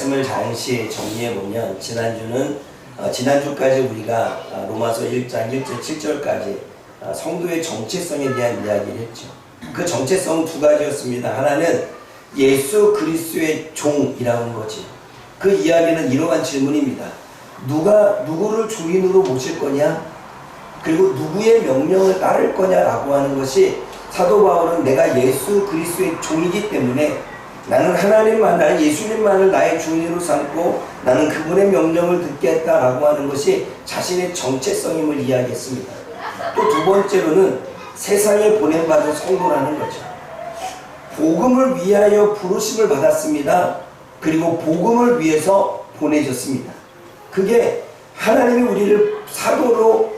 말씀을 잠시 정리해보면 지난주까지 우리가 로마서 1장 1절 7절까지 성도의 정체성에 대한 이야기를 했죠. 그 정체성은 두 가지였습니다. 하나는 예수 그리스도의 종이라는 거지. 그 이야기는 이러한 질문입니다. 누가 누구를 주인으로 모실 거냐? 그리고 누구의 명령을 따를 거냐라고 하는 것이 사도 바울은 내가 예수 그리스도의 종이기 때문에 나는 하나님만, 나는 예수님만을 나의 주인으로 삼고 나는 그분의 명령을 듣겠다라고 하는 것이 자신의 정체성임을 이야기했습니다. 또 두 번째로는 세상에 보냄받은 성도라는 거죠. 복음을 위하여 부르심을 받았습니다. 그리고 복음을 위해서 보내졌습니다. 그게 하나님이 우리를 사도로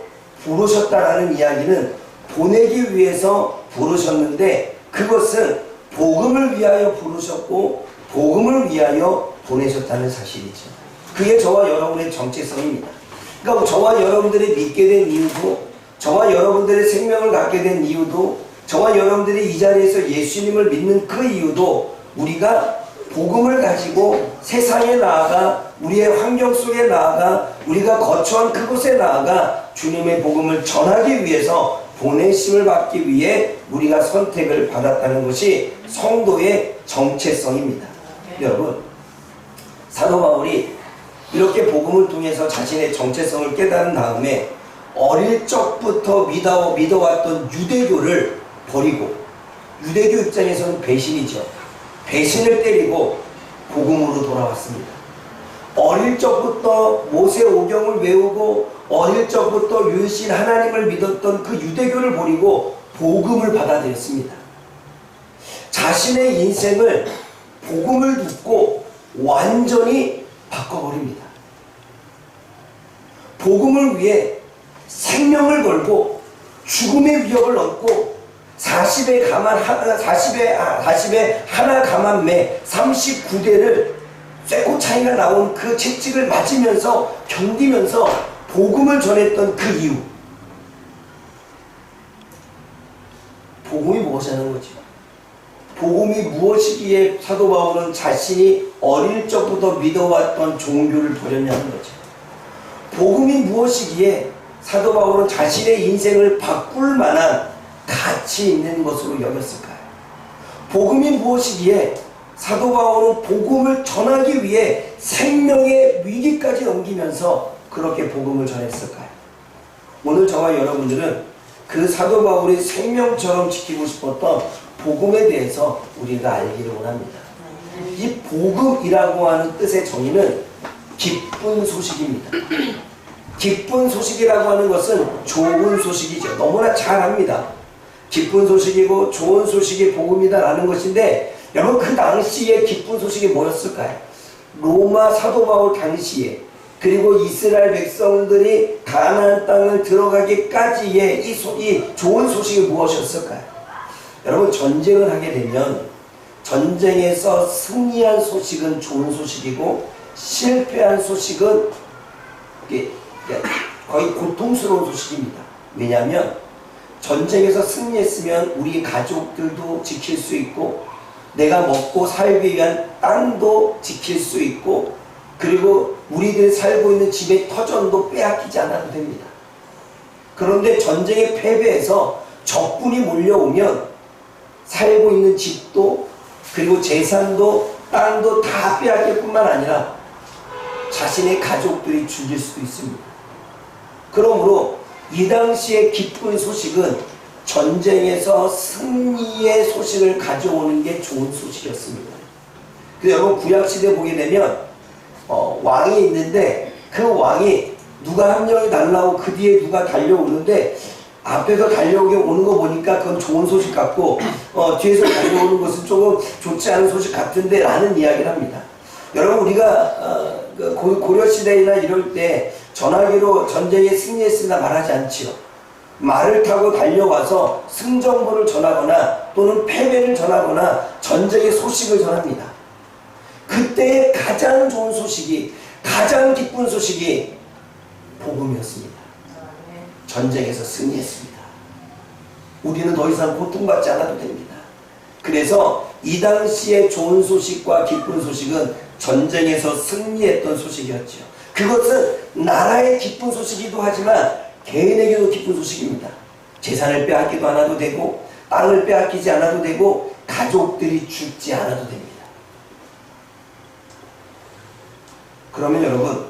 부르셨다라는 이야기는 보내기 위해서 부르셨는데 그것은 복음을 위하여 부르셨고 복음을 위하여 보내셨다는 사실이죠. 그게 저와 여러분의 정체성입니다. 그러니까 저와 여러분들이 믿게 된 이유도, 저와 여러분들의 생명을 갖게 된 이유도, 저와 여러분들이 이 자리에서 예수님을 믿는 그 이유도 우리가 복음을 가지고 세상에 나아가 우리의 환경 속에 나아가 우리가 거처한 그곳에 나아가 주님의 복음을 전하기 위해서 보내심을 받기 위해 우리가 선택을 받았다는 것이 성도의 정체성입니다. 여러분, 사도 바울이 이렇게 복음을 통해서 자신의 정체성을 깨달은 다음에 어릴 적부터 믿어왔던 유대교를 버리고, 유대교 입장에서는 배신이죠. 배신을 때리고 복음으로 돌아왔습니다. 어릴 적부터 모세 오경을 외우고 어릴 적부터 유일신 하나님을 믿었던 그 유대교를 버리고 복음을 받아들였습니다. 자신의 인생을 복음을 듣고 완전히 바꿔버립니다. 복음을 위해 생명을 걸고 죽음의 위협을 넘고 40에 하나 가만 매 39대를 쇠고 차이가 나온 그 채찍을 맞으면서 견디면서 복음을 전했던 그 이유. 복음이 무엇이라는 거죠? 복음이 무엇이기에 사도 바울은 자신이 어릴 적부터 믿어왔던 종교를 버렸냐는 거죠. 복음이 무엇이기에 사도 바울은 자신의 인생을 바꿀 만한 가치 있는 것으로 여겼을까요? 복음이 무엇이기에 사도 바울은 복음을 전하기 위해 생명의 위기까지 넘기면서 그렇게 복음을 전했을까요? 오늘 저와 여러분들은 그 사도 바울의 생명처럼 지키고 싶었던 복음에 대해서 우리가 알기를 원합니다. 이 복음이라고 하는 뜻의 정의는 기쁜 소식입니다. 기쁜 소식이라고 하는 것은 좋은 소식이죠. 너무나 잘 압니다. 기쁜 소식이고 좋은 소식이 복음이다라는 것인데, 여러분 그 당시에 기쁜 소식이 뭐였을까요? 로마 사도 바울 당시에, 그리고 이스라엘 백성들이 가나안 땅을 들어가기까지의 이 좋은 소식이 무엇이었을까요? 여러분, 전쟁을 하게 되면 전쟁에서 승리한 소식은 좋은 소식이고 실패한 소식은 거의 고통스러운 소식입니다. 왜냐하면 전쟁에서 승리했으면 우리 가족들도 지킬 수 있고 내가 먹고 살기 위한 땅도 지킬 수 있고 그리고 우리들이 살고 있는 집의 터전도 빼앗기지 않아도 됩니다. 그런데 전쟁에 패배해서 적군이 몰려오면 살고 있는 집도 그리고 재산도 땅도 다 빼앗길 뿐만 아니라 자신의 가족들이 죽일 수도 있습니다. 그러므로 이 당시의 기쁜 소식은 전쟁에서 승리의 소식을 가져오는 게 좋은 소식이었습니다. 그래서 여러분 구약시대 보게 되면 왕이 있는데 그 왕이 누가 한 명이 날라오고 그 뒤에 누가 달려오는데 앞에서 달려오는 거 보니까 그건 좋은 소식 같고 뒤에서 달려오는 것은 조금 좋지 않은 소식 같은데 라는 이야기를 합니다. 여러분 우리가 고려시대나 이럴 때 전화기로 전쟁에 승리했습니다 말하지 않지요. 말을 타고 달려와서 승전보를 전하거나 또는 패배를 전하거나 전쟁의 소식을 전합니다. 그때의 가장 좋은 소식이, 가장 기쁜 소식이 복음이었습니다. 전쟁에서 승리했습니다. 우리는 더 이상 고통받지 않아도 됩니다. 그래서 이 당시의 좋은 소식과 기쁜 소식은 전쟁에서 승리했던 소식이었죠. 그것은 나라의 기쁜 소식이기도 하지만 개인에게도 기쁜 소식입니다. 재산을 빼앗기도 않아도 되고 땅을 빼앗기지 않아도 되고 가족들이 죽지 않아도 됩니다. 그러면 여러분,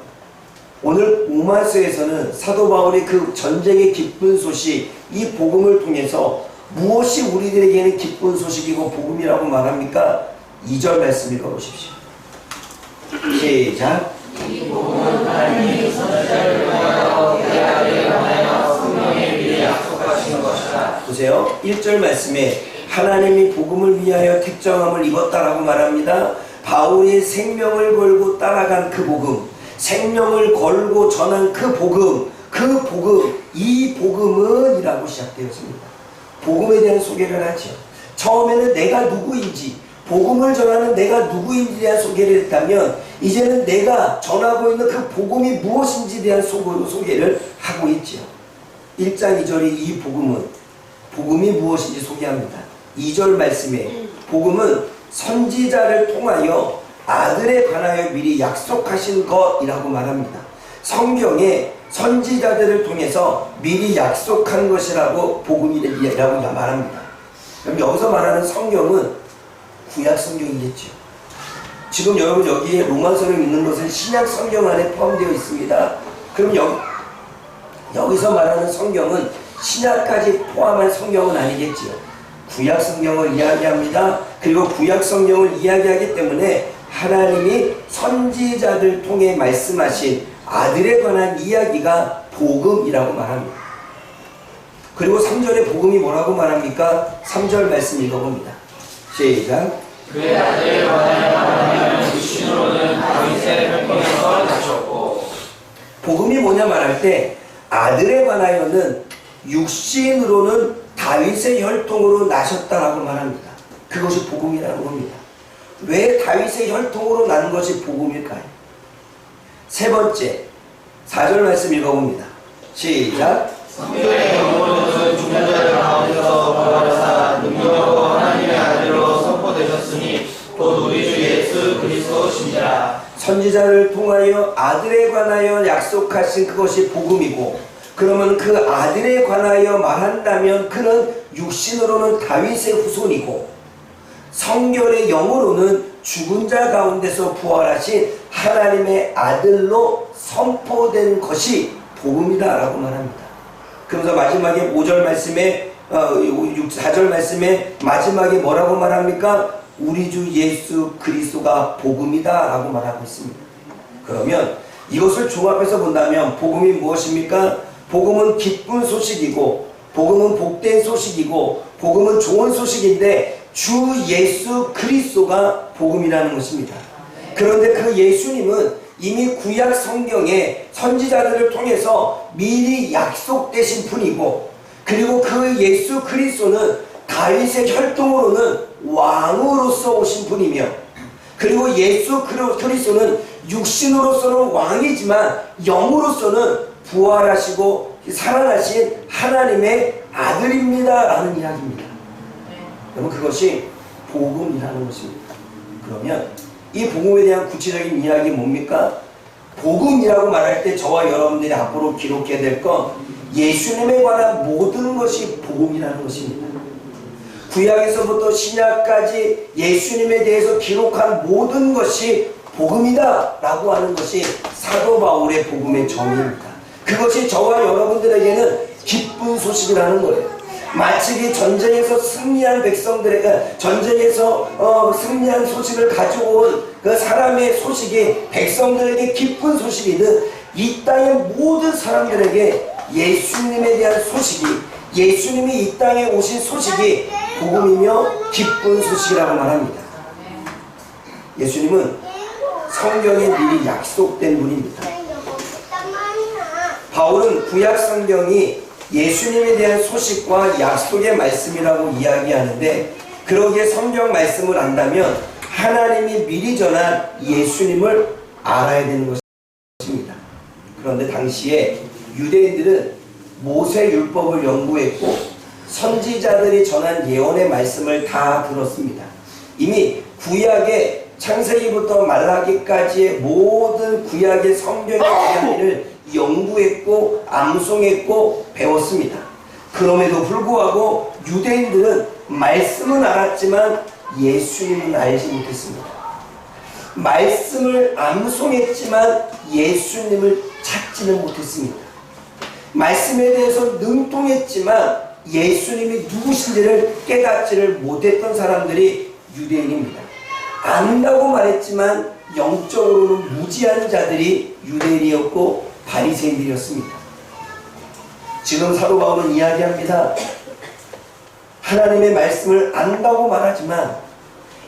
오늘 로마서에서는 사도 바울의 그 전쟁의 기쁜 소식, 이 복음을 통해서 무엇이 우리들에게는 기쁜 소식이고 복음이라고 말합니까? 2절 말씀 읽어보십시오. 시작. 이 복음은 하나님이 선지자를 통하여 대하에 관하여 성령에 미리 약속하신 것이다. 보세요. 1절 말씀에 하나님이 복음을 위하여 택정함을 입었다라고 말합니다. 바울이 생명을 걸고 따라간 그 복음, 생명을 걸고 전한 그 복음, 이 복음은 이라고 시작되었습니다. 복음에 대한 소개를 하죠. 처음에는 내가 누구인지, 복음을 전하는 내가 누구인지에 대한 소개를 했다면 이제는 내가 전하고 있는 그 복음이 무엇인지에 대한 소개를 하고 있죠. 1장 2절이 이 복음이 무엇인지 소개합니다. 2절 말씀에 복음은 선지자를 통하여 아들에 관하여 미리 약속하신 것이라고 말합니다. 성경에 선지자들을 통해서 미리 약속한 것이라고 복음이라고 말합니다. 그럼 여기서 말하는 성경은 구약 성경이겠죠. 지금 여러분 여기에 로마서를 읽는 것은 신약 성경 안에 포함되어 있습니다. 그럼 여기서 말하는 성경은 신약까지 포함한 성경은 아니겠지요. 구약 성경을 이야기합니다. 그리고 구약 성경을 이야기하기 때문에 하나님이 선지자들 통해 말씀하신 아들에 관한 이야기가 복음이라고 말합니다. 그리고 3절에 복음이 뭐라고 말합니까? 3절 말씀 읽어봅니다. 시작. 그의 아들에 관하여 말하면 육신으로는 다윗의 혈통에서 나셨고. 복음이 뭐냐 말할 때 아들에 관하여는 육신으로는 다윗의 혈통으로 나셨다라고 말합니다. 그것이 복음이라는 겁니다. 왜 다윗의 혈통으로 난 것이 복음일까요? 세 번째, 4절 말씀 읽어봅니다. 시작. 성경의 영으로는 죽는 자들 가운데서 부활하사 능력으로 하나님의 아들로 선포되셨으니 곧 우리 주 예수 그리스도시니라. 선지자를 통하여 아들에 관하여 약속하신 그것이 복음이고, 그러면 그 아들에 관하여 말한다면 그는 육신으로는 다윗의 후손이고 성결의 영으로는 죽은 자 가운데서 부활하신 하나님의 아들로 선포된 것이 복음이다라고 말합니다. 그러면서 마지막에 5절 말씀에 4절 말씀에 마지막에 뭐라고 말합니까? 우리 주 예수 그리스도가 복음이다 라고 말하고 있습니다. 그러면 이것을 종합해서 본다면 복음이 무엇입니까? 복음은 기쁜 소식이고 복음은 복된 소식이고 복음은 좋은 소식인데 주 예수 그리스도가 복음이라는 것입니다. 그런데 그 예수님은 이미 구약 성경에 선지자들을 통해서 미리 약속되신 분이고, 그리고 그 예수 그리스도는 다윗의 혈통으로는 왕으로서 오신 분이며, 그리고 예수 그리스도는 육신으로서는 왕이지만 영으로서는 부활하시고 살아나신 하나님의 아들입니다 라는 이야기입니다. 여러분, 그것이 복음이라는 것입니다. 그러면 이 복음에 대한 구체적인 이야기 뭡니까? 복음이라고 말할 때 저와 여러분들이 앞으로 기록해야 될 건 예수님에 관한 모든 것이 복음이라는 것입니다. 구약에서부터 신약까지 예수님에 대해서 기록한 모든 것이 복음이다 라고 하는 것이 사도 바울의 복음의 정의입니다. 그것이 저와 여러분들에게는 기쁜 소식이라는 거예요. 마치 전쟁에서 승리한 백성들에게, 전쟁에서 승리한 소식을 가지고 온 그 사람의 소식이 백성들에게 기쁜 소식이듯 이 땅의 모든 사람들에게 예수님에 대한 소식이, 예수님이 이 땅에 오신 소식이 복음이며 기쁜 소식이라고 말합니다. 예수님은 성경에 미리 약속된 분입니다. 바울은 구약 성경이 예수님에 대한 소식과 약속의 말씀이라고 이야기하는데, 그러기에 성경 말씀을 안다면 하나님이 미리 전한 예수님을 알아야 되는 것입니다. 그런데 당시에 유대인들은 모세 율법을 연구했고 선지자들이 전한 예언의 말씀을 다 들었습니다. 이미 구약에 창세기부터 말라기까지의 모든 구약의 성경의 이야기를 연구했고 암송했고 배웠습니다. 그럼에도 불구하고 유대인들은 말씀은 알았지만 예수님은 알지 못했습니다. 말씀을 암송했지만 예수님을 찾지는 못했습니다. 말씀에 대해서 능통했지만 예수님이 누구신지를 깨닫지를 못했던 사람들이 유대인입니다. 안다고 말했지만 영적으로는 무지한 자들이 유대인이었고 바리새인들이었습니다. 지금 사도 바울은 이야기합니다. 하나님의 말씀을 안다고 말하지만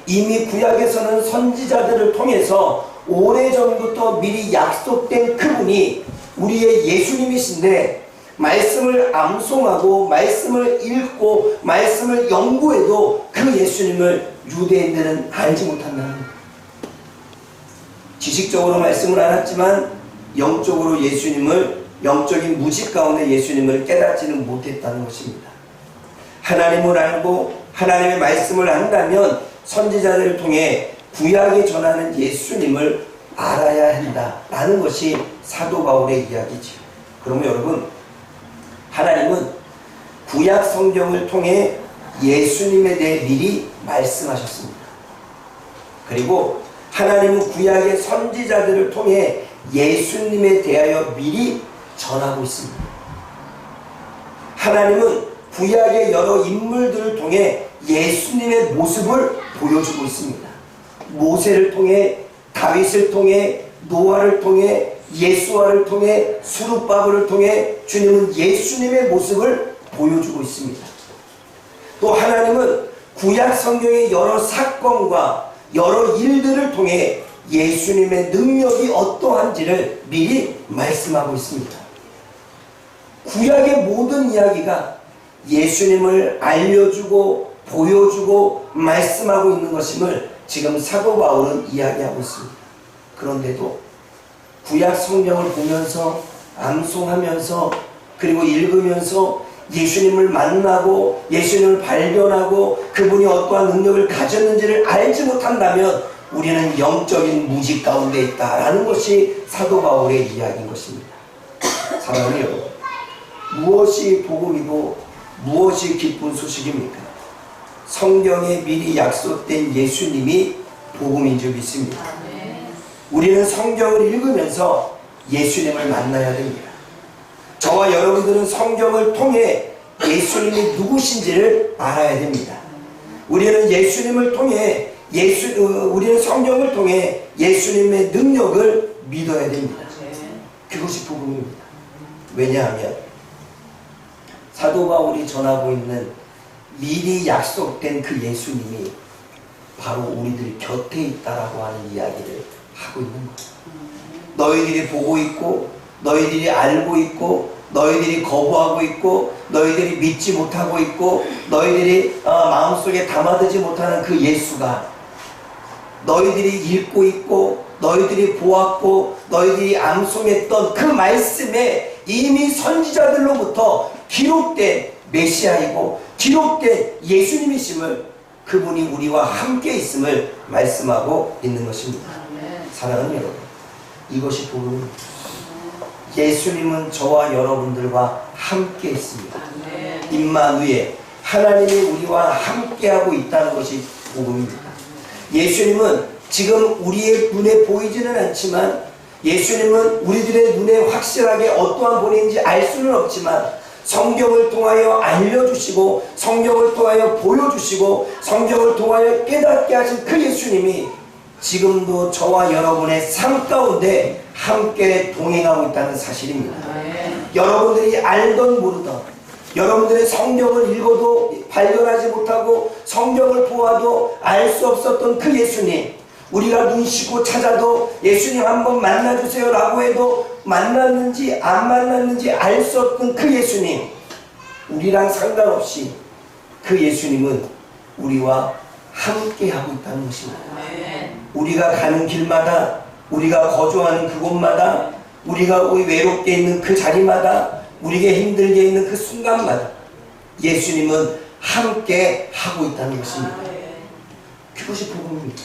이미 구약에서는 선지자들을 통해서 오래전부터 미리 약속된 그분이 우리의 예수님이신데 말씀을 암송하고 말씀을 읽고 말씀을 연구해도 그 예수님을 유대인들은 알지 못한다는 거예요. 지식적으로 말씀을 알았지만 영적으로 예수님을, 영적인 무식 가운데 예수님을 깨닫지는 못했다는 것입니다. 하나님을 알고 하나님의 말씀을 안다면 선지자들을 통해 구약에 전하는 예수님을 알아야 한다라는 것이 사도 바울의 이야기죠. 그러면 여러분, 하나님은 구약 성경을 통해 예수님에 대해 미리 말씀하셨습니다. 그리고 하나님은 구약의 선지자들을 통해 예수님에 대하여 미리 전하고 있습니다. 하나님은 구약의 여러 인물들을 통해 예수님의 모습을 보여주고 있습니다. 모세를 통해, 다윗을 통해, 노아를 통해, 예수아를 통해, 수르바벨을 통해 주님은 예수님의 모습을 보여주고 있습니다. 또 하나님은 구약 성경의 여러 사건과 여러 일들을 통해 예수님의 능력이 어떠한지를 미리 말씀하고 있습니다. 구약의 모든 이야기가 예수님을 알려주고 보여주고 말씀하고 있는 것임을 지금 사도 바울은 이야기하고 있습니다. 그런데도 구약 성경을 보면서 암송하면서 그리고 읽으면서 예수님을 만나고 예수님을 발견하고 그분이 어떠한 능력을 가졌는지를 알지 못한다면 우리는 영적인 무지 가운데 있다라는 것이 사도 바울의 이야기인 것입니다. 사랑하는 여러분, 무엇이 복음이고 무엇이 기쁜 소식입니까? 성경에 미리 약속된 예수님이 복음인 줄 믿습니다. 우리는 성경을 읽으면서 예수님을 만나야 됩니다. 저와 여러분들은 성경을 통해 예수님이 누구신지를 알아야 됩니다. 우리는 예수님을 통해 우리는 성경을 통해 예수님의 능력을 믿어야 됩니다. 그것이 복음입니다. 왜냐하면 사도 바울이 전하고 있는 미리 약속된 그 예수님이 바로 우리들 곁에 있다라고 하는 이야기를 하고 있는 거예요. 너희들이 보고 있고 너희들이 알고 있고 너희들이 거부하고 있고 너희들이 믿지 못하고 있고 너희들이 마음속에 담아두지 못하는 그 예수가 너희들이 읽고 있고 너희들이 보았고 너희들이 암송했던 그 말씀에 이미 선지자들로부터 기록된 메시아이고 기록된 예수님이심을 그분이 우리와 함께 있음을 말씀하고 있는 것입니다. 사랑하는 여러분, 이것이 복음입니다. 예수님은 저와 여러분들과 함께 있습니다. 임마누엘, 하나님이 우리와 함께하고 있다는 것이 복음입니다. 예수님은 지금 우리의 눈에 보이지는 않지만 예수님은 우리들의 눈에 확실하게 어떠한 분인지 알 수는 없지만 성경을 통하여 알려주시고 성경을 통하여 보여주시고 성경을 통하여 깨닫게 하신 그 예수님이 지금도 저와 여러분의 삶 가운데 함께 동행하고 있다는 사실입니다. 여러분들이 알던 모르던 여러분들의 성경을 읽어도 발견하지 못하고 성경을 보아도 알 수 없었던 그 예수님, 우리가 눈 씻고 찾아도 예수님 한번 만나주세요 라고 해도 만났는지 안 만났는지 알 수 없던 그 예수님, 우리랑 상관없이 그 예수님은 우리와 함께하고 있다는 것입니다. 우리가 가는 길마다, 우리가 거주하는 그곳마다, 우리가 외롭게 있는 그 자리마다, 우리에게 힘들게 있는 그 순간마다 예수님은 함께 하고 있다는 것입니다. 그것이 복음입니다.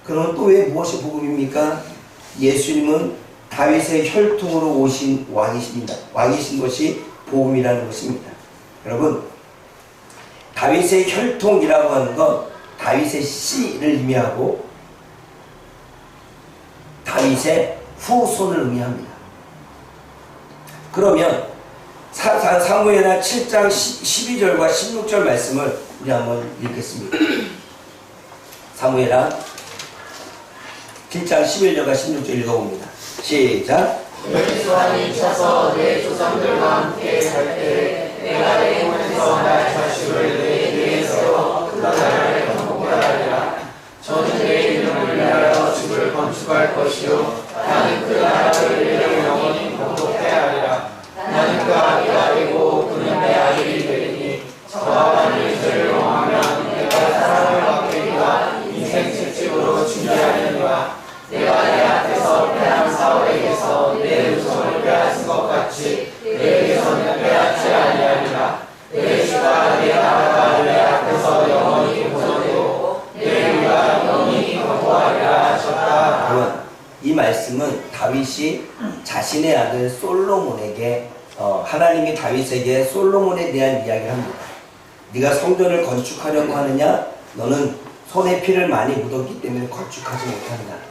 그러면 또 왜 무엇이 복음입니까? 예수님은 다윗의 혈통으로 오신 왕이십니다. 왕이신 것이 복음이라는 것입니다. 여러분, 다윗의 혈통이라고 하는 건 다윗의 씨를 의미하고 다윗의 후손을 의미합니다. 그러면 사무엘하 7장 12절과 16절 말씀을 우리 한번 읽겠습니다. 사무엘하 7장 11절과 16절 읽어봅니다. 시작. 여호와는 쳐서 내 조상들과 함께 살 때 내가 내 몸에서 날 자식을 내 위에 세워 그 나라를 건국하게 하리라. 저는 내 이름을 위하여 집을 건축할 것이요 나는 그 나라를 위하여 영원히 건국해 하리라. 나는 그 아들이 아니고 그는 내 아들이 되리니 저와 만일 저를 용하면 내가 사랑을 받기와 인생 채찍으로 준비하려니와 내가 내 앞에서 패한 사울에게서 내 음성을 빼앗은 것 같이 내게서는 빼앗지 아니하리라. 내 주가 내 나라가 내 앞에서 영원히 보존되고 내 위가 영원히 건고하리라 하셨다. 여러분, 이 말씀은 다윗이 자신의 아들 솔로몬에게 하나님이 다윗에게 솔로몬에 대한 이야기를 합니다. 네가 성전을 건축하려고 하느냐? 너는 손에 피를 많이 묻었기 때문에 건축하지 못한다.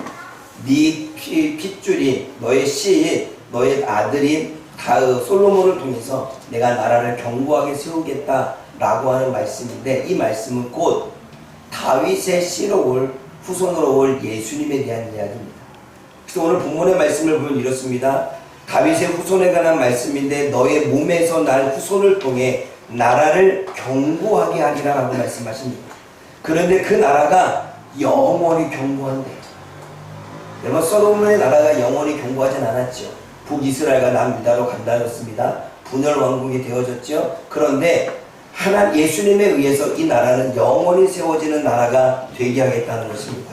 네 핏줄이 너의 씨인 너의 아들인 솔로몬을 통해서 내가 나라를 견고하게 세우겠다라고 하는 말씀인데, 이 말씀은 곧 다윗의 씨로 올 후손으로 올 예수님에 대한 이야기입니다. 그래서 오늘 본문의 말씀을 보면 이렇습니다. 다윗의 후손에 관한 말씀인데 너의 몸에서 날 후손을 통해 나라를 견고하게 하리라 라고 말씀하십니다. 그런데 그 나라가 영원히 견고한데, 여러분, 솔로몬의 나라가 영원히 견고하진 않았죠. 북이스라엘과 남유다로 갈라졌습니다. 분열 왕국이 되어졌죠. 그런데 예수님에 의해서 이 나라는 영원히 세워지는 나라가 되게 하겠다는 것입니다.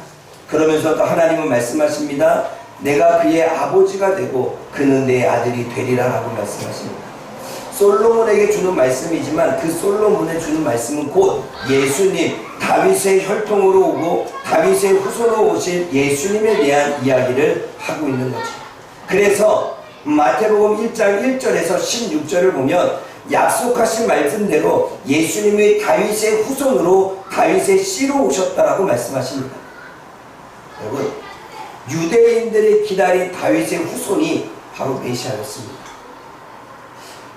그러면서 또 하나님은 말씀하십니다. 내가 그의 아버지가 되고 그는 내 아들이 되리라 라고 말씀하십니다. 솔로몬에게 주는 말씀이지만 그 솔로몬에 주는 말씀은 곧 예수님, 다윗의 혈통으로 오고 다윗의 후손으로 오신 예수님에 대한 이야기를 하고 있는 거죠. 그래서 마태복음 1장 1절에서 16절을 보면 약속하신 말씀대로 예수님이 다윗의 후손으로 다윗의 씨로 오셨다라고 말씀하십니다. 여러분, 유대인들이 기다린 다윗의 후손이 바로 메시아였습니다.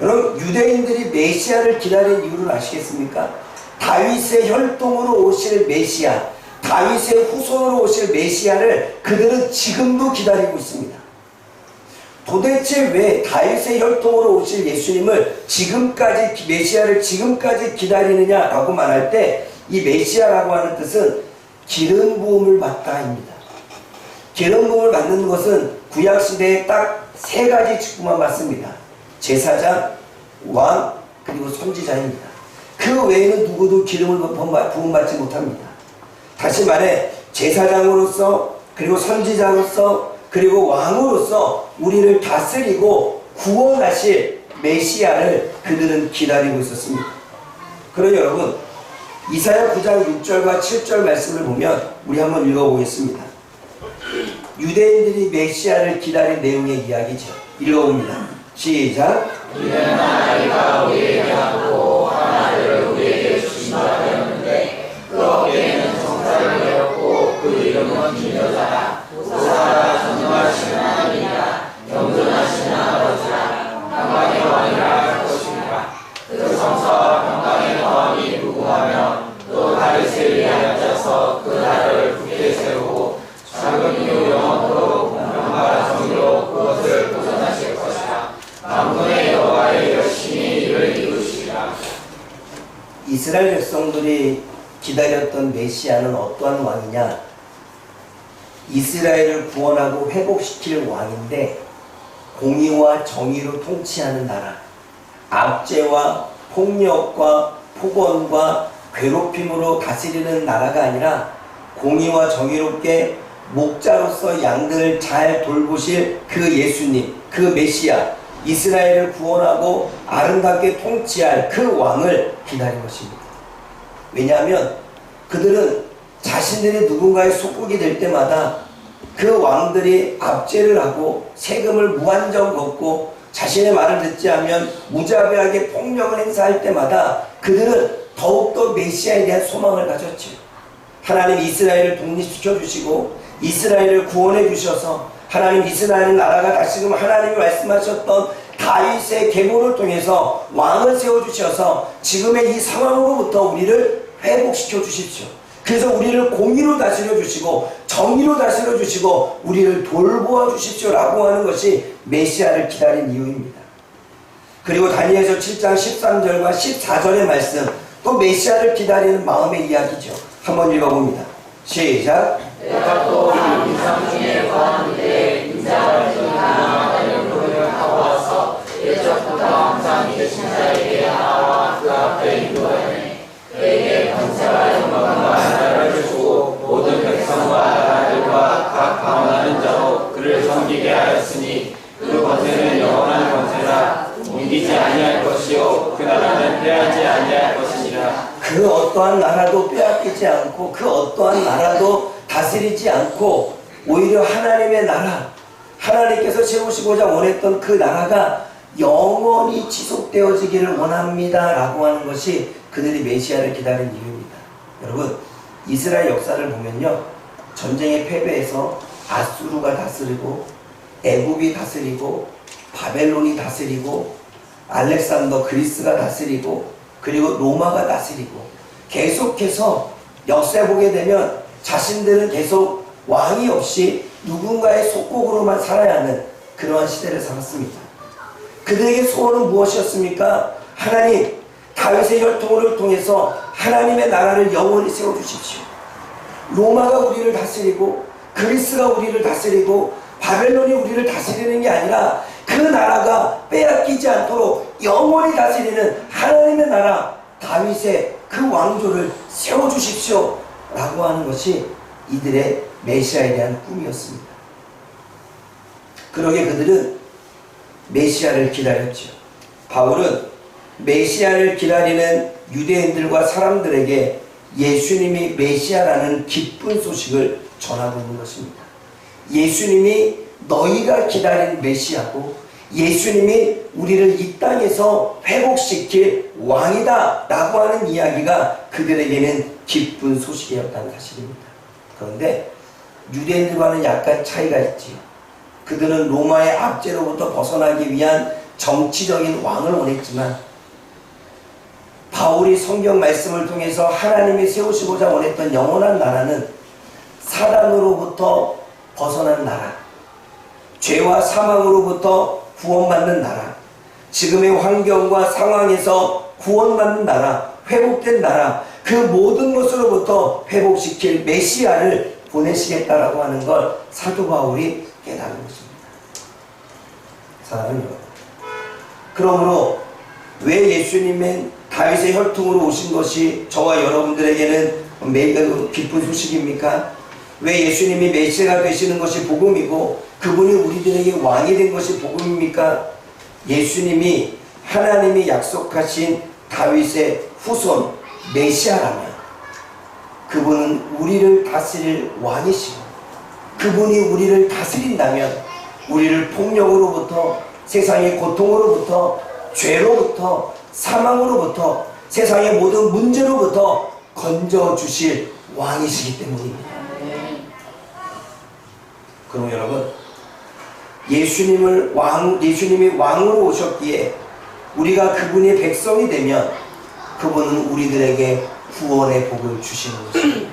여러분, 유대인들이 메시아를 기다린 이유를 아시겠습니까? 다윗의 혈통으로 오실 메시아, 다윗의 후손으로 오실 메시아를 그들은 지금도 기다리고 있습니다. 도대체 왜 다윗의 혈통으로 오실 예수님을 메시아를 지금까지 기다리느냐라고 말할 때, 이 메시아라고 하는 뜻은 기름 부음을 받다입니다. 기름 부음을 받는 것은 구약시대에 딱 세 가지 직분만 받습니다. 제사장, 왕, 그리고 선지자입니다. 그 외에는 누구도 기름을 부음받지 못합니다. 다시 말해, 제사장으로서, 그리고 선지자로서, 그리고 왕으로서 우리를 다스리고 구원하실 메시아를 그들은 기다리고 있었습니다. 그러니 여러분, 이사야 9장 6절과 7절 말씀을 보면 우리 한번 읽어보겠습니다. 유대인들이 메시아를 기다린 내용의 이야기죠. 읽어봅니다. 시작. 이는 아이가 우리에게 낳고 아들을 우리에게 주신다 하였는데 그 어깨에는 성사를 내었고 그 이름은 기묘자라. 보사라. 전능하신 하나님이라. 영존하신 아버지라. 평강의 왕이라 할 것입니다. 그 성사와 평강의 왕이 누구하며 또 다윗에 위에 앉아서 그 나라를 굳게 세우고 작은 이유 영원토록 공평과 정의로 그것을 보존하실 것이라. 만군의 여호와의 열심히 이를 이루시리라. 이스라엘 백성들이 기다렸던 메시아는 어떠한 왕이냐? 이스라엘을 구원하고 회복시킬 왕인데, 공의와 정의로 통치하는 나라, 압제와 폭력과 폭언과 괴롭힘으로 다스리는 나라가 아니라 공의와 정의롭게 목자로서 양들을 잘 돌보실 그 예수님, 그 메시아, 이스라엘을 구원하고 아름답게 통치할 그 왕을 기다린 것입니다. 왜냐하면 그들은 자신들이 누군가의 속국이 될 때마다 그 왕들이 압제를 하고 세금을 무한정 걷고 자신의 말을 듣지 않으면 무자비하게 폭력을 행사할 때마다 그들은 더욱더 메시아에 대한 소망을 가졌죠. 하나님 이스라엘을 독립시켜 주시고 이스라엘을 구원해 주셔서 하나님 이스라엘 나라가 다시금 하나님이 말씀하셨던 다윗의 계보를 통해서 왕을 세워주셔서 지금의 이 상황으로부터 우리를 회복시켜 주십시오. 그래서 우리를 공의로 다스려 주시고 정의로 다스려 주시고 우리를 돌보아 주십시오 라고 하는 것이 메시아를 기다린 이유입니다. 그리고 다니엘서 7장 13절과 14절의 말씀, 또 메시아를 기다리는 마음의 이야기죠. 한번 읽어봅니다. 시작. 내가 또 인상 중에 거하는데 인자가 주나 영혼을 하고 와서 예적부터 항상 계신 자에게 나와 그 앞에 인도하네. 그에게 권세와 영광과 나라를 주고 모든 백성과 나라들과 각 방언하는 자로 그를 섬기게 하였으니 그 권세는 영원한 권세라. 옮기지 아니할 것이요 그 나라는 패하지 아니할 것이니라. 그 어떠한 나라도 빼앗기지 않고 그 어떠한 나라도 다스리지 않고 오히려 하나님의 나라, 하나님께서 세우시고자 원했던 그 나라가 영원히 지속되어지기를 원합니다 라고 하는 것이 그들이 메시아를 기다린 이유입니다. 여러분, 이스라엘 역사를 보면요, 전쟁에 패배해서 아수르가 다스리고 애굽이 다스리고 바벨론이 다스리고 알렉산더 그리스가 다스리고 그리고 로마가 다스리고 계속해서 역사에 보게 되면 자신들은 계속 왕이 없이 누군가의 속국으로만 살아야 하는 그러한 시대를 살았습니다. 그들에게 소원은 무엇이었습니까? 하나님, 다윗의 혈통을 통해서 하나님의 나라를 영원히 세워주십시오. 로마가 우리를 다스리고 그리스가 우리를 다스리고 바벨론이 우리를 다스리는 게 아니라 그 나라가 빼앗기지 않도록 영원히 다스리는 하나님의 나라, 다윗의 그 왕조를 세워주십시오 라고 하는 것이 이들의 메시아에 대한 꿈이었습니다. 그러게 그들은 메시아를 기다렸죠. 바울은 메시아를 기다리는 유대인들과 사람들에게 예수님이 메시아라는 기쁜 소식을 전하고 있는 것입니다. 예수님이 너희가 기다린 메시아고 예수님이 우리를 이 땅에서 회복시킬 왕이다 라고 하는 이야기가 그들에게는 기쁜 소식이었다는 사실입니다. 그런데 유대인들과는 약간 차이가 있지요. 그들은 로마의 압제로부터 벗어나기 위한 정치적인 왕을 원했지만 바울이 성경 말씀을 통해서 하나님이 세우시고자 원했던 영원한 나라는 사단으로부터 벗어난 나라, 죄와 사망으로부터 구원받는 나라, 지금의 환경과 상황에서 구원받는 나라, 회복된 나라, 그 모든 것으로부터 회복시킬 메시아를 보내시겠다라고 하는 걸 사도 바울이 깨달은 것입니다. 사랑하는 여러분, 그러므로 왜 예수님은 다윗의 혈통으로 오신 것이 저와 여러분들에게는 매우 기쁜 소식입니까? 왜 예수님이 메시아가 되시는 것이 복음이고 그분이 우리들에게 왕이 된 것이 복음입니까? 예수님이 하나님이 약속하신 다윗의 후손 메시아라면 그분은 우리를 다스릴 왕이시고 그분이 우리를 다스린다면 우리를 폭력으로부터 세상의 고통으로부터 죄로부터 사망으로부터 세상의 모든 문제로부터 건져주실 왕이시기 때문입니다. 그럼 여러분, 예수님이 왕으로 오셨기에 우리가 그분의 백성이 되면 그분은 우리들에게 구원의 복을 주시는 것입니다.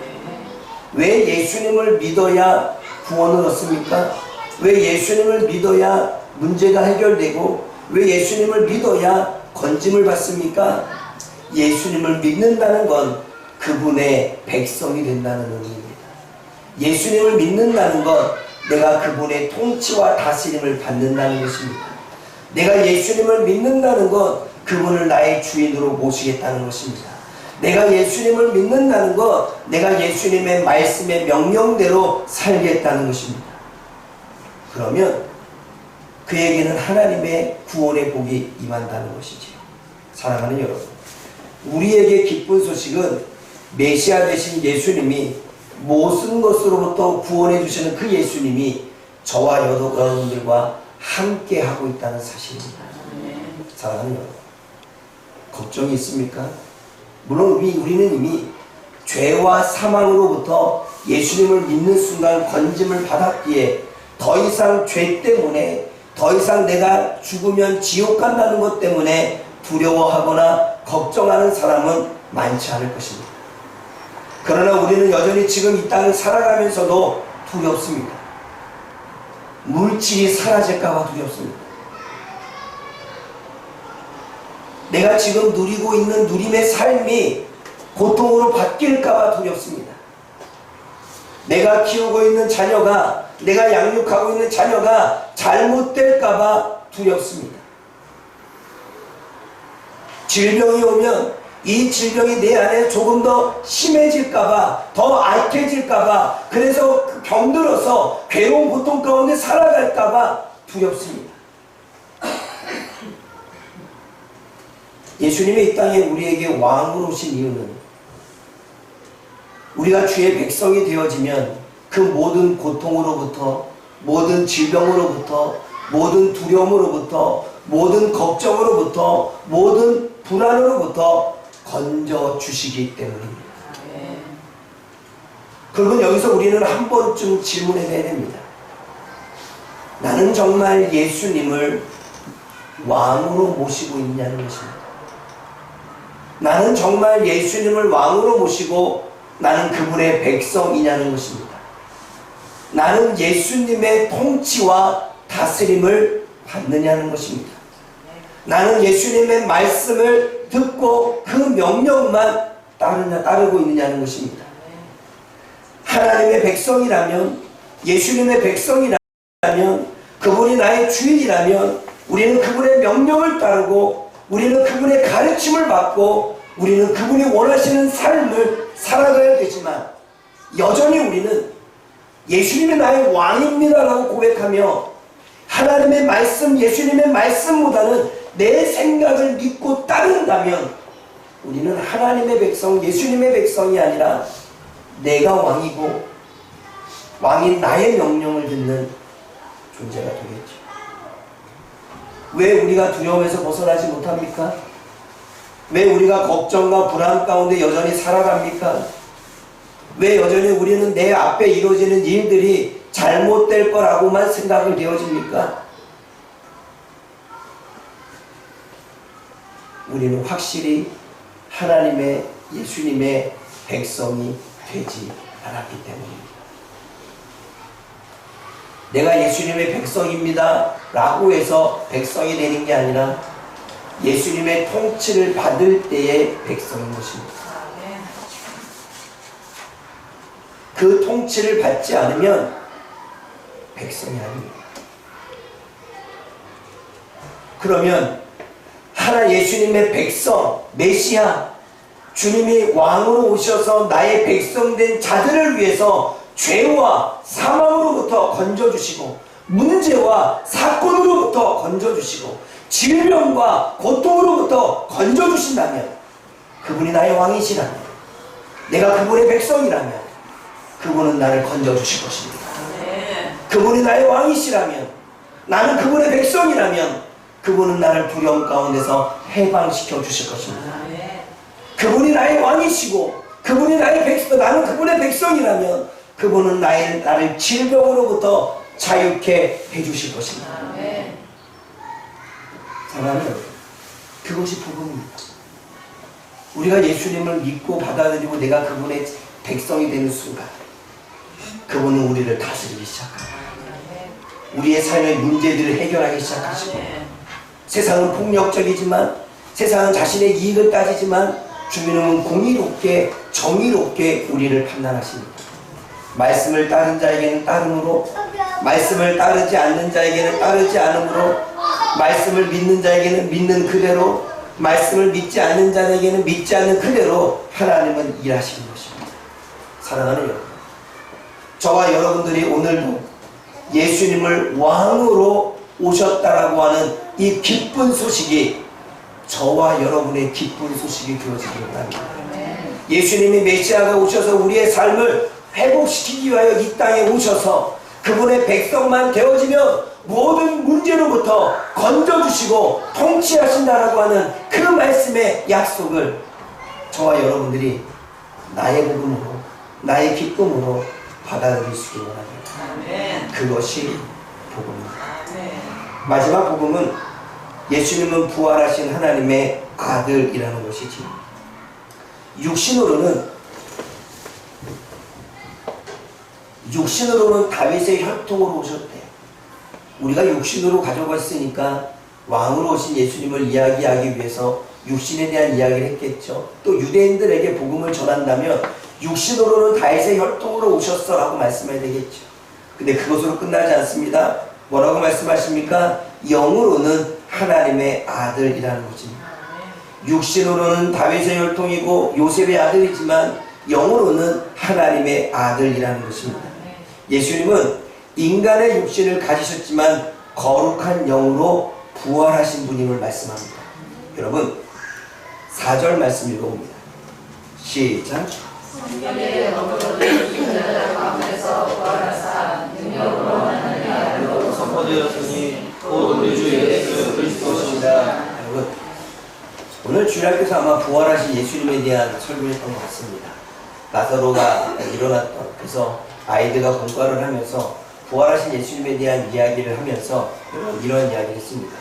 왜 예수님을 믿어야 구원을 얻습니까? 왜 예수님을 믿어야 문제가 해결되고 왜 예수님을 믿어야 건짐을 받습니까? 예수님을 믿는다는 건 그분의 백성이 된다는 의미입니다. 예수님을 믿는다는 건 내가 그분의 통치와 다스림을 받는다는 것입니다. 내가 예수님을 믿는다는 건 그분을 나의 주인으로 모시겠다는 것입니다. 내가 예수님을 믿는다는 건 내가 예수님의 말씀의 명령대로 살겠다는 것입니다. 그러면 그에게는 하나님의 구원의 복이 임한다는 것이지요. 사랑하는 여러분, 우리에게 기쁜 소식은 메시아 되신 예수님이 모든 것으로부터 구원해 주시는 그 예수님이 저와 여러분들과 함께 하고 있다는 사실입니다. 사랑하는 여러분, 걱정이 있습니까? 물론 우리는 이미 죄와 사망으로부터 예수님을 믿는 순간 건짐을 받았기에 더 이상 죄 때문에, 더 이상 내가 죽으면 지옥 간다는 것 때문에 두려워하거나 걱정하는 사람은 많지 않을 것입니다. 그러나 우리는 여전히 지금 이 땅을 살아가면서도 두렵습니다. 물질이 사라질까봐 두렵습니다. 내가 지금 누리고 있는 누림의 삶이 고통으로 바뀔까봐 두렵습니다. 내가 키우고 있는 자녀가, 내가 양육하고 있는 자녀가 잘못될까봐 두렵습니다. 질병이 오면 이 질병이 내 안에 조금 더 심해질까봐, 더 악해질까봐, 그래서 병들어서 괴로운 고통 가운데 살아갈까봐 두렵습니다. 예수님이 이 땅에 우리에게 왕으로 오신 이유는 우리가 주의 백성이 되어지면 그 모든 고통으로부터, 모든 질병으로부터, 모든 두려움으로부터, 모든 걱정으로부터, 모든 불안으로부터 건져주시기 때문입니다. 그러면 여기서 우리는 한 번쯤 질문해야 됩니다. 나는 정말 예수님을 왕으로 모시고 있냐는 것입니다. 나는 정말 예수님을 왕으로 모시고 나는 그분의 백성이냐는 것입니다. 나는 예수님의 통치와 다스림을 받느냐는 것입니다. 나는 예수님의 말씀을 듣고 그 명령만 따르고 있느냐는 것입니다. 하나님의 백성이라면, 예수님의 백성이라면, 그분이 나의 주인이라면 우리는 그분의 명령을 따르고, 우리는 그분의 가르침을 받고, 우리는 그분이 원하시는 삶을 살아가야 되지만, 여전히 우리는 예수님이 나의 왕입니다라고 고백하며 하나님의 말씀, 예수님의 말씀보다는 내 생각을 믿고 따른다면 우리는 하나님의 백성, 예수님의 백성이 아니라 내가 왕이고 왕인 나의 명령을 듣는 존재가 되겠죠. 왜 우리가 두려움에서 벗어나지 못합니까? 왜 우리가 걱정과 불안 가운데 여전히 살아갑니까? 왜 여전히 우리는 내 앞에 이루어지는 일들이 잘못될 거라고만 생각을 되어집니까? 우리는 확실히 하나님의, 예수님의 백성이 되지 않았기 때문입니다. 내가 예수님의 백성입니다 라고 해서 백성이 되는 게 아니라 예수님의 통치를 받을 때의 백성인 것입니다. 그 통치를 받지 않으면 백성이 아닙니다. 그러면 예수님의 백성, 메시아, 주님이 왕으로 오셔서 나의 백성된 자들을 위해서 죄와 사망으로부터 건져주시고, 문제와 사건으로부터 건져주시고, 질병과 고통으로부터 건져주신다면, 그분이 나의 왕이시라면, 내가 그분의 백성이라면 그분은 나를 건져주실 것입니다. 그분이 나의 왕이시라면, 나는 그분의 백성이라면 그분은 나를 두려움 가운데서 해방시켜 주실 것입니다. 그분이 나의 왕이시고 그분이 나의 백성, 나는 그분의 백성이라면 그분은 나를 질병으로부터 자유케 해주실 것입니다. 사랑하는 여러분, 그것이 복음입니다. 우리가 예수님을 믿고 받아들이고 내가 그분의 백성이 되는 순간 그분은 우리를 다스리기 시작합니다. 우리의 삶의 문제들을 해결하기 시작하시고, 세상은 폭력적이지만, 세상은 자신의 이익을 따지지만 주님은 공의롭게 정의롭게 우리를 판단하십니다. 말씀을 따른 자에게는 따름으로, 말씀을 따르지 않는 자에게는 따르지 않음으로, 말씀을 믿는 자에게는 믿는 그대로, 말씀을 믿지 않는 자에게는 믿지 않는 그대로 하나님은 일하시는 것입니다. 사랑하는 여러분, 저와 여러분들이 오늘도 예수님을 왕으로 오셨다라고 하는 이 기쁜 소식이 저와 여러분의 기쁜 소식이 되어지기를 바랍니다. 예수님이 메시아가 오셔서 우리의 삶을 회복시키기 위하여 이 땅에 오셔서 그분의 백성만 되어지면 모든 문제로부터 건져주시고 통치하신다라고 하는 그 말씀의 약속을 저와 여러분들이 나의 복음으로, 나의 기쁨으로 받아들일 수 있기 원합니다. 그것이 복음입니다. 마지막 복음은 예수님은 부활하신 하나님의 아들이라는 것이지. 육신으로는 다윗의 혈통으로 오셨대요. 우리가 육신으로 가져갔으니까 왕으로 오신 예수님을 이야기하기 위해서 육신에 대한 이야기를 했겠죠. 또 유대인들에게 복음을 전한다면 육신으로는 다윗의 혈통으로 오셨어 라고 말씀해야 되겠죠. 근데 그것으로 끝나지 않습니다. 뭐라고 말씀하십니까? 영으로는 하나님의 아들이라는 것입니다. 육신으로는 다윗의 혈통이고 요셉의 아들이지만 영으로는 하나님의 아들이라는 것입니다. 예수님은 인간의 육신을 가지셨지만 거룩한 영으로 부활하신 분임을 말씀합니다. 여러분 4절 말씀 읽어봅니다. 시작. 성경의 영으로 죽은 자들 가운데서 부활하사 능력으로 하나님의 아들로 선포되었으니 곧 우리 주 예수 그리스도시니라. 여러분 오늘 주일학교에서 아마 부활하신 예수님에 대한 설교했던 것 같습니다. 나사로가 일어났던, 그래서 아이들과 공과를 하면서 부활하신 예수님에 대한 이야기를 하면서 이런 이야기를 했습니다.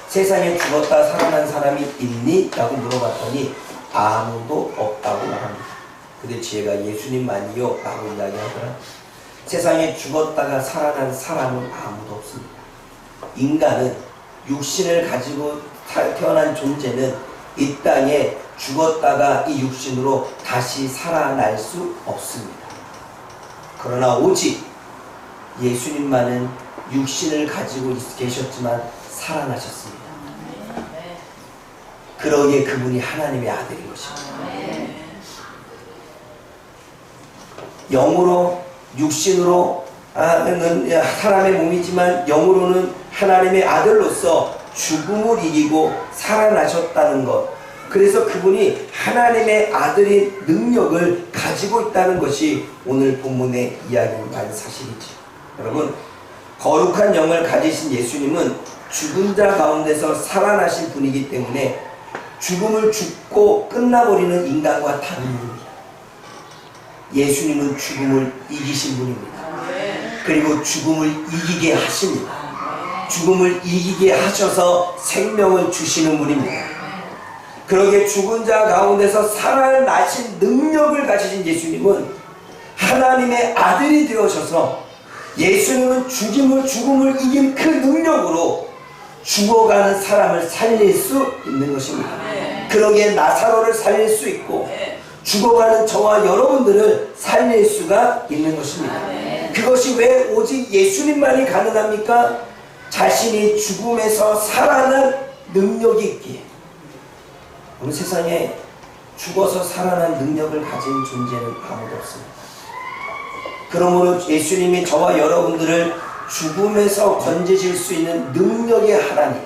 세상에 죽었다 살아난 사람이 있니? 라고 물어봤더니 아무도 없다고 말합니다. 근데 지혜가 예수님만이요? 라고 이야기하더라. 세상에 죽었다가 살아난 사람은 아무도 없습니다. 인간은 육신을 가지고 태어난 존재는 이 땅에 죽었다가 이 육신으로 다시 살아날 수 없습니다. 그러나 오직 예수님만은 육신을 가지고 계셨지만 살아나셨습니다. 그러기에 그분이 하나님의 아들인 것입니다. 영으로 육신으로 사람의 몸이지만 영으로는 하나님의 아들로서 죽음을 이기고 살아나셨다는 것, 그래서 그분이 하나님의 아들의 능력을 가지고 있다는 것이 오늘 본문의 이야기인 사실이죠. 여러분 거룩한 영을 가지신 예수님은 죽은 자 가운데서 살아나신 분이기 때문에 죽음을 죽고 끝나버리는 인간과 다른 분입니다. 예수님은 죽음을 이기신 분입니다. 그리고 죽음을 이기게 하십니다. 죽음을 이기게 하셔서 생명을 주시는 분입니다. 그러기에 죽은 자 가운데서 살아나신 능력을 가지신 예수님은 하나님의 아들이 되어셔서 예수님은 죽음을 이긴 그 능력으로 죽어가는 사람을 살릴 수 있는 것입니다. 그러기에 나사로를 살릴 수 있고 죽어가는 저와 여러분들을 살릴 수가 있는 것입니다. 그것이 왜 오직 예수님만이 가능합니까? 자신이 죽음에서 살아난 능력이 있기에. 오늘 세상에 죽어서 살아난 능력을 가진 존재는 아무도 없습니다. 그러므로 예수님이 저와 여러분들을 죽음에서 건지실 수 있는 능력의 하나님,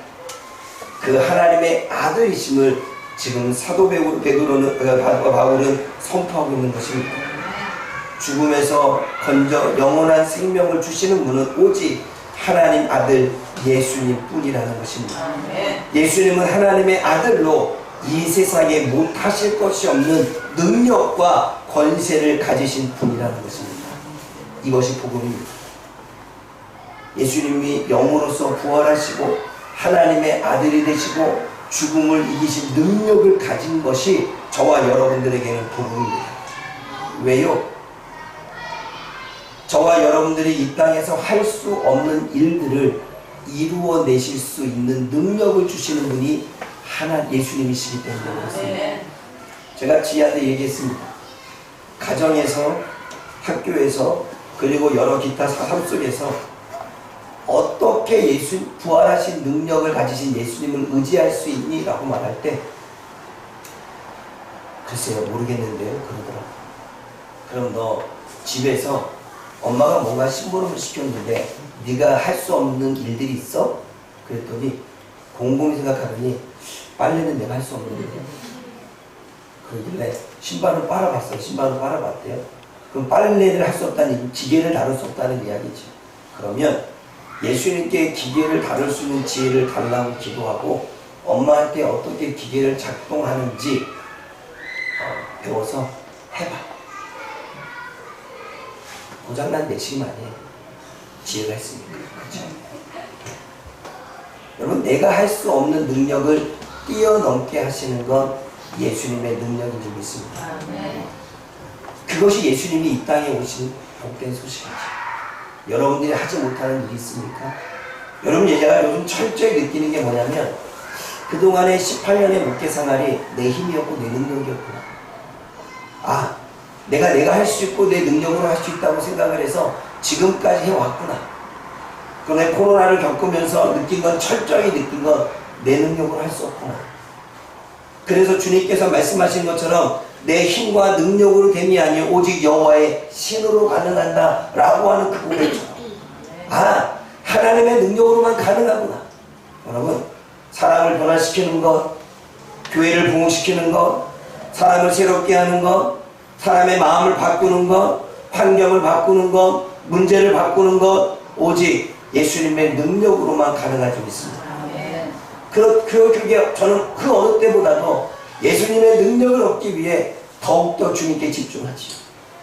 그 하나님의 아들이심을 지금 사도 바울은 선포하고 있는 것입니다. 죽음에서 건져 영원한 생명을 주시는 분은 오직 하나님 아들 예수님 뿐이라는 것입니다. 예수님은 하나님의 아들로 이 세상에 못하실 것이 없는 능력과 권세를 가지신 분이라는 것입니다. 이것이 복음입니다. 예수님이 영으로서 부활하시고 하나님의 아들이 되시고 죽음을 이기신 능력을 가진 것이 저와 여러분들에게는 복음입니다. 왜요? 저와 여러분들이 이 땅에서 할 수 없는 일들을 이루어내실 수 있는 능력을 주시는 분이 예수님이시기 때문에 그렇습니다. 제가 지혜한테 얘기했습니다. 가정에서, 학교에서, 그리고 여러 기타 삶 속에서 어떻게 부활하신 능력을 가지신 예수님을 의지할 수 있니? 라고 말할 때 글쎄요 모르겠는데요 그러더라고요. 그럼 너 집에서 엄마가 뭔가 심부름을 시켰는데 네가 할 수 없는 일들이 있어? 그랬더니 곰곰이 생각하더니 빨래는 내가 할 수 없는데 그러길래 신발을 빨아봤어요. 신발을 빨아봤대요. 그럼 빨래를 할 수 없다는, 기계를 다룰 수 없다는 이야기죠. 그러면 예수님께 기계를 다룰 수 있는 지혜를 달라고 기도하고 엄마한테 어떻게 기계를 작동하는지 배워서 해봐. 고장난 내심 아니에요. 지혜가 있으니까. 그렇죠? 여러분, 내가 할 수 없는 능력을 뛰어넘게 하시는 건 예수님의 능력인 줄 믿습니다. 그것이 예수님이 이 땅에 오신 복된 소식이죠. 여러분들이 하지 못하는 일이 있습니까? 여러분, 제가 요즘 철저히 느끼는 게 뭐냐면 그동안의 18년의 목회 생활이 내 힘이었고 내 능력이었구나. 아, 내가 할 수 있고 내 능력으로 할 수 있다고 생각을 해서 지금까지 해왔구나. 그런데 코로나를 겪으면서 철저히 느낀 건 내 능력으로 할 수 없구나. 그래서 주님께서 말씀하신 것처럼 내 힘과 능력으로 됨이 아니요 오직 여호와의 신으로 가능한다 라고 하는 그 고백처럼, 아, 하나님의 능력으로만 가능하구나. 여러분, 사람을 변화시키는 것, 교회를 부흥시키는 것, 사람을 새롭게 하는 것, 사람의 마음을 바꾸는 것, 환경을 바꾸는 것, 문제를 바꾸는 것, 오직 예수님의 능력으로만 가능할 줄 믿습니다. 그게 저는 그 어느 때보다도 예수님의 능력을 얻기 위해 더욱더 주님께 집중하지요.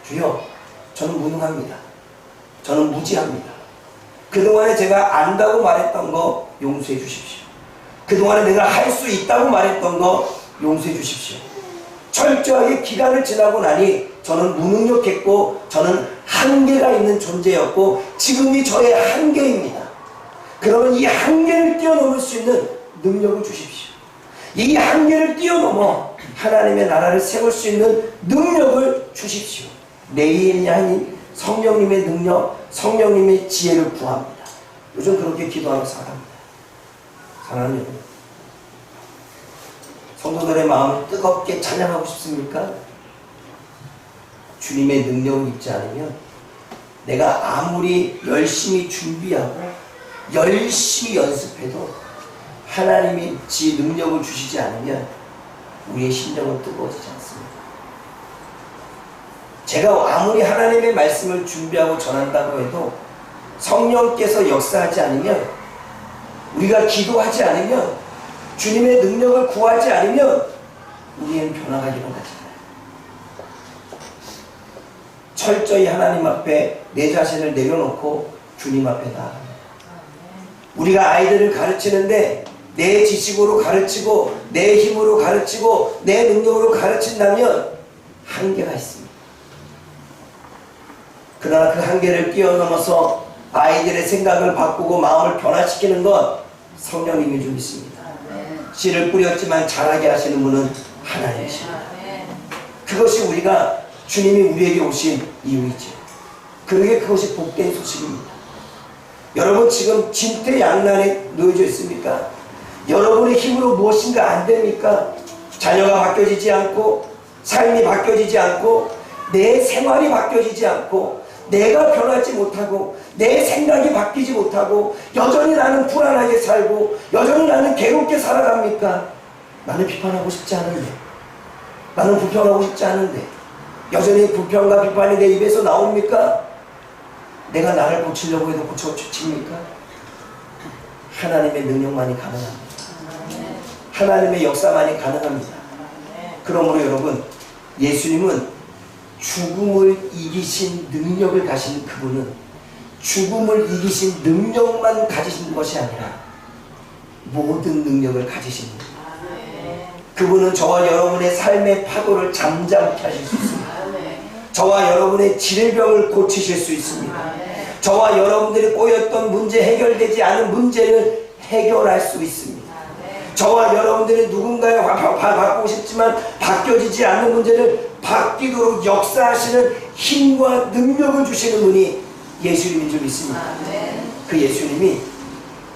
주여, 저는 무능합니다. 저는 무지합니다. 그동안에 제가 안다고 말했던 거 용서해 주십시오. 그동안에 내가 할 수 있다고 말했던 거 용서해 주십시오. 철저하게 기간을 지나고 나니 저는 무능력했고 저는 한계가 있는 존재였고 지금이 저의 한계입니다. 그러면 이 한계를 뛰어넘을 수 있는 능력을 주십시오. 이 한계를 뛰어넘어 하나님의 나라를 세울 수 있는 능력을 주십시오. 내일이 아닌 성령님의 능력, 성령님의 지혜를 구합니다. 요즘 그렇게 기도하며 살아갑니다. 사랑하는 여러분, 성도들의 마음을 뜨겁게 찬양하고 싶습니까? 주님의 능력을 입지 않으면 내가 아무리 열심히 준비하고 열심히 연습해도 하나님이 지 능력을 주시지 않으면 우리의 심정은 뜨거워지지 않습니다. 제가 아무리 하나님의 말씀을 준비하고 전한다고 해도 성령께서 역사하지 않으면, 우리가 기도하지 않으면, 주님의 능력을 구하지 않으면 우리는 변화가 일어나잖아요. 철저히 하나님 앞에 내 자신을 내려놓고 주님 앞에 나아갑니다. 우리가 아이들을 가르치는데 내 지식으로 가르치고 내 힘으로 가르치고 내 능력으로 가르친다면 한계가 있습니다. 그러나 그 한계를 뛰어넘어서 아이들의 생각을 바꾸고 마음을 변화시키는 건 성령님인 줄 믿습니다. 씨를 뿌렸지만 자라게 하시는 분은 하나님이십니다. 그것이 우리가 주님이 우리에게 오신 이유이죠. 그러게 그것이 복된 소식입니다. 여러분, 지금 진퇴양난에 놓여져 있습니까? 여러분의 힘으로 무엇인가 안 됩니까? 자녀가 바뀌어지지 않고, 삶이 바뀌어지지 않고, 내 생활이 바뀌어지지 않고, 내가 변하지 못하고, 내 생각이 바뀌지 못하고, 여전히 나는 불안하게 살고, 여전히 나는 괴롭게 살아갑니까? 나는 비판하고 싶지 않은데, 나는 불평하고 싶지 않은데, 여전히 불평과 비판이 내 입에서 나옵니까? 내가 나를 고치려고 해도 고쳐집니까? 하나님의 능력만이 가능합니다. 하나님의 역사만이 가능합니다. 그러므로 여러분, 예수님은 죽음을 이기신 능력을 가진 그분은 죽음을 이기신 능력만 가지신 것이 아니라 모든 능력을 가지십니다. 그분은 저와 여러분의 삶의 파도를 잠잠케 하실 수 있습니다. 저와 여러분의 질병을 고치실 수 있습니다. 저와 여러분들이 꼬였던 문제, 해결되지 않은 문제를 해결할 수 있습니다. 저와 여러분들이 누군가를 바꾸고 싶지만 바뀌어지지 않는 문제를 바뀌도록 역사하시는 힘과 능력을 주시는 분이 예수님인 줄 믿습니다. 그 예수님이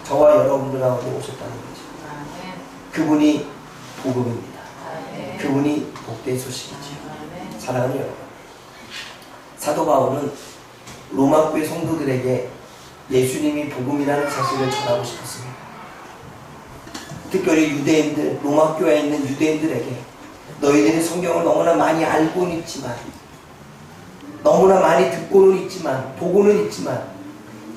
저와 여러분들 가운데 오셨다는 거죠. 그분이 복음입니다. 그분이 복된 소식이죠. 사랑하는 여러분, 사도 바울은 로마 교회 성도들에게 예수님이 복음이라는 사실을 전하고 싶었습니다. 특별히 유대인들, 로마 교회에 있는 유대인들에게 너희들이 성경을 너무나 많이 알고는 있지만 너무나 많이 듣고는 있지만, 보고는 있지만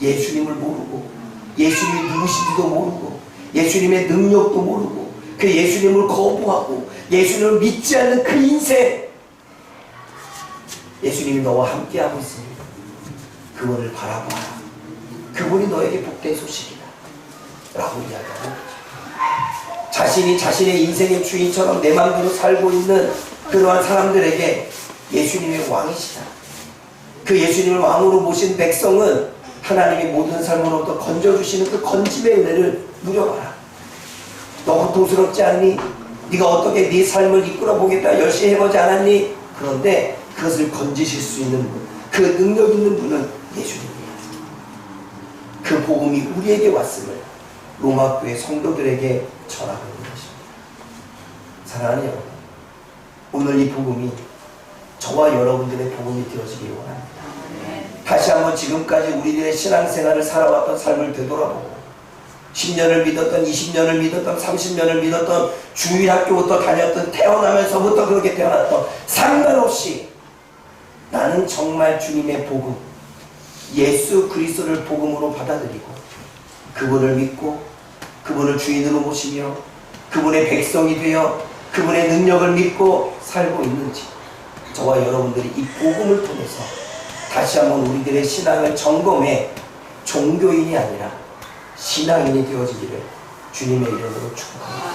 예수님을 모르고, 예수님이 누구신지도 모르고, 예수님의 능력도 모르고, 그 예수님을 거부하고 예수님을 믿지 않는 그 인생, 예수님이 너와 함께하고 있습니다. 그분을 바라봐라. 그분이 너에게 복된 소식이다 라고 이야기하는 거죠. 자신이 자신의 인생의 주인처럼 내 마음대로 살고 있는 그러한 사람들에게 예수님의 왕이시다. 그 예수님을 왕으로 모신 백성은 하나님의 모든 삶으로부터 건져주시는 그 건짐의 은혜를 누려봐라. 너 고통스럽지 않니? 네가 어떻게 네 삶을 이끌어 보겠다 열심히 해보지 않았니? 그런데 그것을 건지실 수 있는 분, 그 능력 있는 분은 예수님이에요. 그 복음이 우리에게 왔음을 로마 교회 성도들에게 전하고 있는 것입니다. 사랑하는 여러분, 오늘 이 복음이 저와 여러분들의 복음이 되어지길 원합니다. 다시 한번 지금까지 우리들의 신앙생활을 살아왔던 삶을 되돌아보고 10년을 믿었던, 20년을 믿었던, 30년을 믿었던, 주일학교부터 다녔던, 태어나면서부터 그렇게 태어났던 상관없이 나는 정말 주님의 복음, 예수 그리스도를 복음으로 받아들이고 그분을 믿고 그분을 주인으로 모시며 그분의 백성이 되어 그분의 능력을 믿고 살고 있는지, 저와 여러분들이 이 복음을 통해서 다시 한번 우리들의 신앙을 점검해 종교인이 아니라 신앙인이 되어지기를 주님의 이름으로 축복합니다.